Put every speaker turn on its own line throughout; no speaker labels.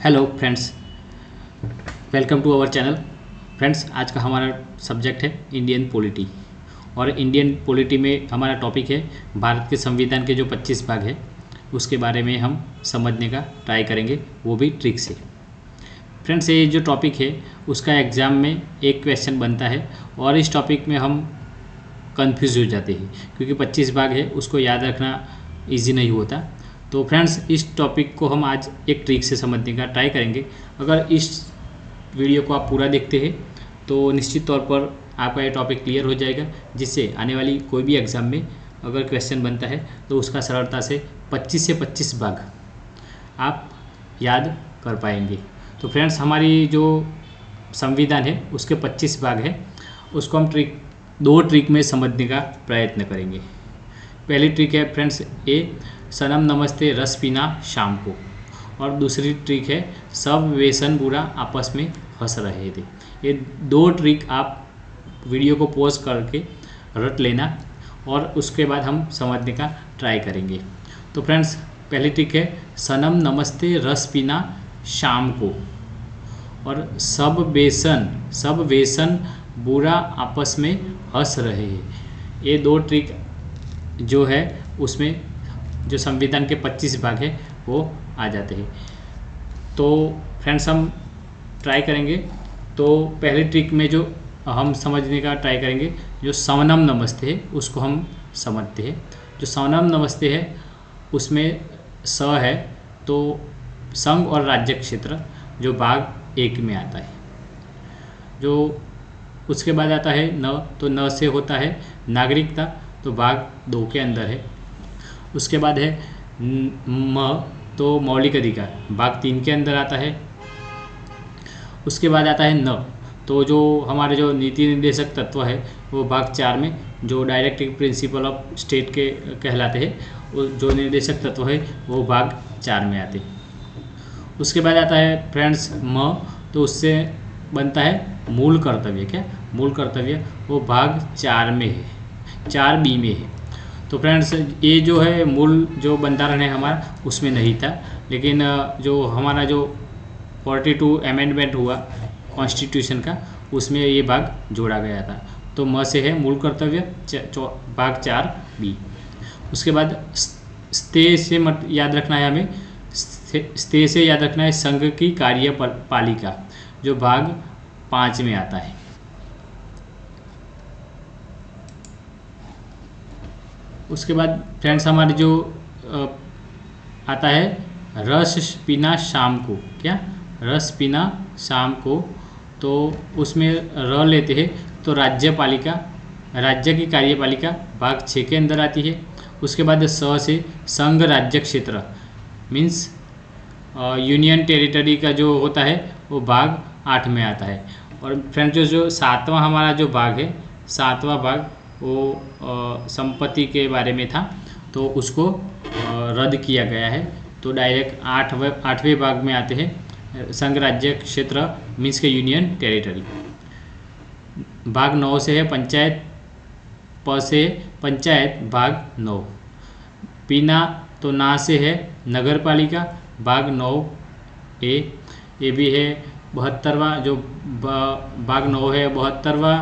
Hello friends, welcome to our channel. Friends, आज का हमारा सब्जेक्ट है इंडियन पॉलिटी। और इंडियन पॉलिटी में हमारा टॉपिक है भारत के संविधान के जो 25 भाग है उसके बारे में हम समझने का ट्राई करेंगे, वो भी ट्रिक से। फ्रेंड्स, ये जो टॉपिक है उसका एग्ज़ाम में एक क्वेश्चन बनता है और इस टॉपिक में हम कंफ्यूज हो जाते हैं क्योंकि 25 भाग है, उसको याद रखना ईजी नहीं होता। तो फ्रेंड्स, इस टॉपिक को हम आज एक ट्रिक से समझने का ट्राई करेंगे। अगर इस वीडियो को आप पूरा देखते हैं तो निश्चित तौर पर आपका ये टॉपिक क्लियर हो जाएगा, जिससे आने वाली कोई भी एग्ज़ाम में अगर क्वेश्चन बनता है तो उसका सरलता से 25 से 25 भाग आप याद कर पाएंगे। तो फ्रेंड्स, हमारी जो संविधान है उसके 25 भाग है, उसको हम दो ट्रिक में समझने का प्रयत्न करेंगे। पहली ट्रिक है फ्रेंड्स ए, सनम नमस्ते रस पीना शाम को, और दूसरी ट्रिक है सब व्यसन बुरा आपस में हंस रहे थे। ये दो ट्रिक आप वीडियो को पॉज करके रट लेना और उसके बाद हम समझने का ट्राई करेंगे। तो फ्रेंड्स, पहली ट्रिक है सनम नमस्ते रस पीना शाम को, और सब व्यसन बुरा आपस में हंस रहे हैं। ये दो ट्रिक जो है उसमें जो संविधान के 25 भाग है वो आ जाते हैं। तो फ्रेंड्स, हम ट्राई करेंगे। तो पहले ट्रिक में जो हम समझने का ट्राई करेंगे, जो सवनम नमस्ते है उसको हम समझते हैं। जो सवनम नमस्ते है उसमें स है तो संघ और राज्य क्षेत्र जो भाग 1 में आता है। जो उसके बाद आता है न, तो न से होता है नागरिकता, तो भाग 2 के अंदर है। उसके बाद है म, तो मौलिक अधिकार, भाग 3 के अंदर आता है। उसके बाद आता है न, तो जो हमारे जो नीति निर्देशक तत्व है वो भाग 4 में, जो डायरेक्टिव प्रिंसिपल ऑफ स्टेट के कहलाते हैं, वो जो निर्देशक तत्व है वो भाग 4 में आते हैं। उसके बाद आता है फ्रेंड्स म, तो उससे बनता है मूल कर्तव्य। क्या मूल कर्तव्य? वो भाग 4 में है, 4B में है। तो फ्रेंड्स, ये जो है मूल जो बंधारण है हमारा उसमें नहीं था, लेकिन जो हमारा जो 42 अमेंडमेंट हुआ कॉन्स्टिट्यूशन का, उसमें ये भाग जोड़ा गया था। तो म से है मूल कर्तव्य, भाग 4B। उसके बाद स्ते से याद रखना है हमें, स्ते से याद रखना है संघ की कार्यपालिका, जो भाग 5 में आता है। उसके बाद फ्रेंड्स, हमारे जो आता है रस पीना शाम को। क्या? रस पीना शाम को, तो उसमें र लेते हैं तो राज्यपालिका, राज्य की कार्यपालिका भाग 6 के अंदर आती है। उसके बाद स से संघ राज्य क्षेत्र मीन्स यूनियन टेरिटरी का जो होता है वो भाग 8 में आता है। और फ्रेंड्स, जो 7वां हमारा जो भाग है, 7वां भाग वो संपत्ति के बारे में था, तो उसको रद्द किया गया है। तो डायरेक्ट 8वें भाग में आते हैं संघ राज्य क्षेत्र मीन्स के यूनियन टेरिटरी। भाग 9 से है पंचायत, प से पंचायत भाग 9। पीना तो ना से है नगर पालिका, भाग 9A। ये भी है 72वां, जो भाग 9 है 72वां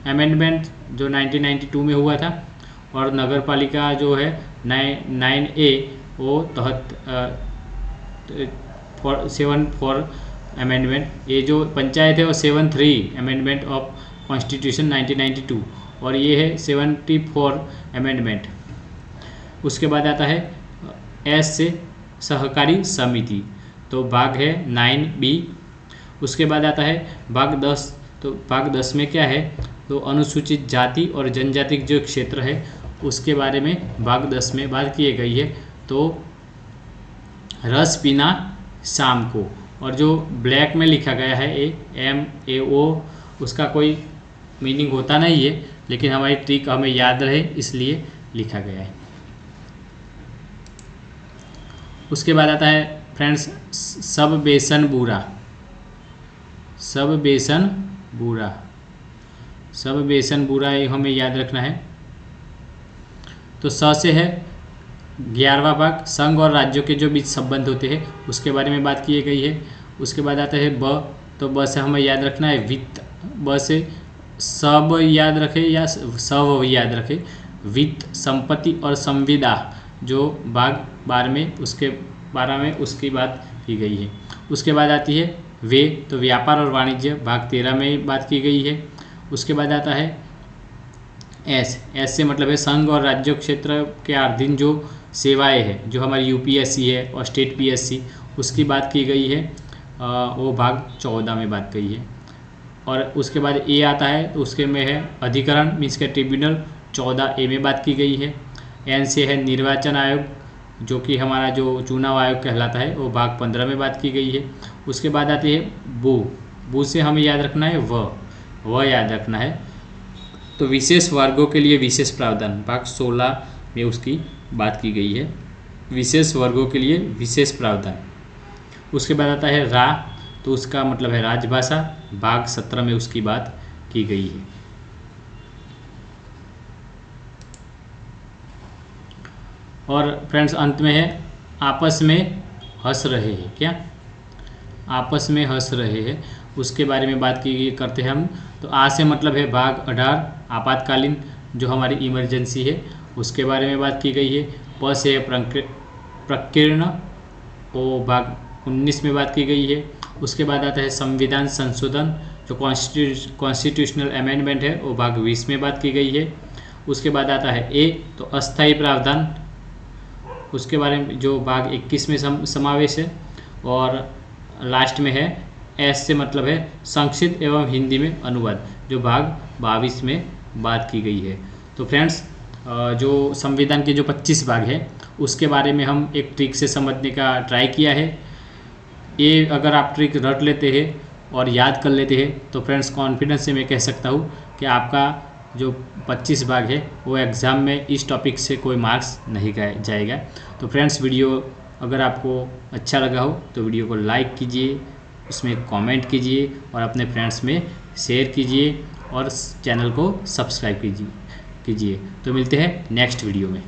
अमेंडमेंट जो 1992 में हुआ था। और नगर पालिका जो है 9A वो 74 अमेंडमेंट। ये जो पंचायत है वो 73 अमेंडमेंट ऑफ कॉन्स्टिट्यूशन 1992, और ये है 74 अमेंडमेंट। उसके बाद आता है एस से सहकारी समिति, तो भाग है 9B। उसके बाद आता है भाग 10, तो भाग 10 में क्या है, तो अनुसूचित जाति और जनजाति जो क्षेत्र है उसके बारे में भाग 10 में बात की गई है। तो रस पीना शाम को, और जो ब्लैक में लिखा गया है AMAO, उसका कोई मीनिंग होता नहीं है, लेकिन हमारी ट्रिक हमें याद रहे इसलिए लिखा गया है। उसके बाद आता है फ्रेंड्स सब व्यसन बुरा, सब व्यसन बुरा, सब व्यसन बुरा, ये हमें याद रखना है। तो स से है 11वां भाग, संघ और राज्यों के जो बीच संबंध होते हैं उसके बारे में बात की गई है। उसके बाद आता है ब, तो ब से हमें याद रखना है वित्त। ब से सब याद रखें या सब याद रखें। वित्त, संपत्ति और संविदा जो भाग 12 में उसकी बात की गई है। उसके बाद आती है वे, तो व्यापार और वाणिज्य भाग 13 में बात की गई है। उसके बाद आता है एस से मतलब है संघ और राज्य क्षेत्र के अधीन जो सेवाएं हैं, जो हमारी यूपीएससी है और स्टेट पीएससी, उसकी बात की गई है। वो भाग 14 में बात की है। और उसके बाद ए आता है, तो उसके में है अधिकरण मीन्स के ट्रिब्यूनल, 14A में बात की गई है। एन से है निर्वाचन आयोग, जो कि हमारा जो चुनाव आयोग कहलाता है, वो भाग 15 में बात की गई है। उसके बाद आती है बू से हमें याद रखना है व याद रखना है। तो विशेष वर्गों के लिए विशेष प्रावधान भाग 16 में उसकी बात की गई है, विशेष वर्गों के लिए विशेष प्रावधान। उसके बाद आता है रा, तो उसका मतलब है राजभाषा, भाग 17 में उसकी बात की गई है। और फ्रेंड्स अंत में है आपस में हंस रहे हैं। क्या आपस में हंस रहे हैं, उसके बारे में बात की करते हैं हम। तो आ से मतलब है भाग 18 आपातकालीन जो हमारी इमरजेंसी है, उसके बारे में बात की गई है। प से प्रकीर्ण, वो भाग 19 में बात की गई है। उसके बाद आता है संविधान संशोधन जो कॉन्स्टिट्यूशनल अमेंडमेंट है, वो भाग 20 में बात की गई है। उसके बाद आता है ए, तो अस्थायी प्रावधान, उसके बारे में जो भाग 21 में समावेश है। और लास्ट में है एस से मतलब है संक्षिप्त एवं हिंदी में अनुवाद, जो भाग 22 में बात की गई है। तो फ्रेंड्स जो संविधान के जो 25 भाग है, उसके बारे में हम एक ट्रिक से समझने का ट्राई किया है। ये अगर आप ट्रिक रट लेते हैं और याद कर लेते हैं, तो फ्रेंड्स कॉन्फिडेंस से मैं कह सकता हूँ कि आपका जो 25 भाग है वो एग्ज़ाम में इस टॉपिक से कोई मार्क्स नहीं जाएगा। तो फ्रेंड्स वीडियो अगर आपको अच्छा लगा हो तो वीडियो को लाइक कीजिए, उसमें कमेंट कीजिए और अपने फ्रेंड्स में शेयर कीजिए और चैनल को सब्सक्राइब कीजिए। तो मिलते हैं नेक्स्ट वीडियो में।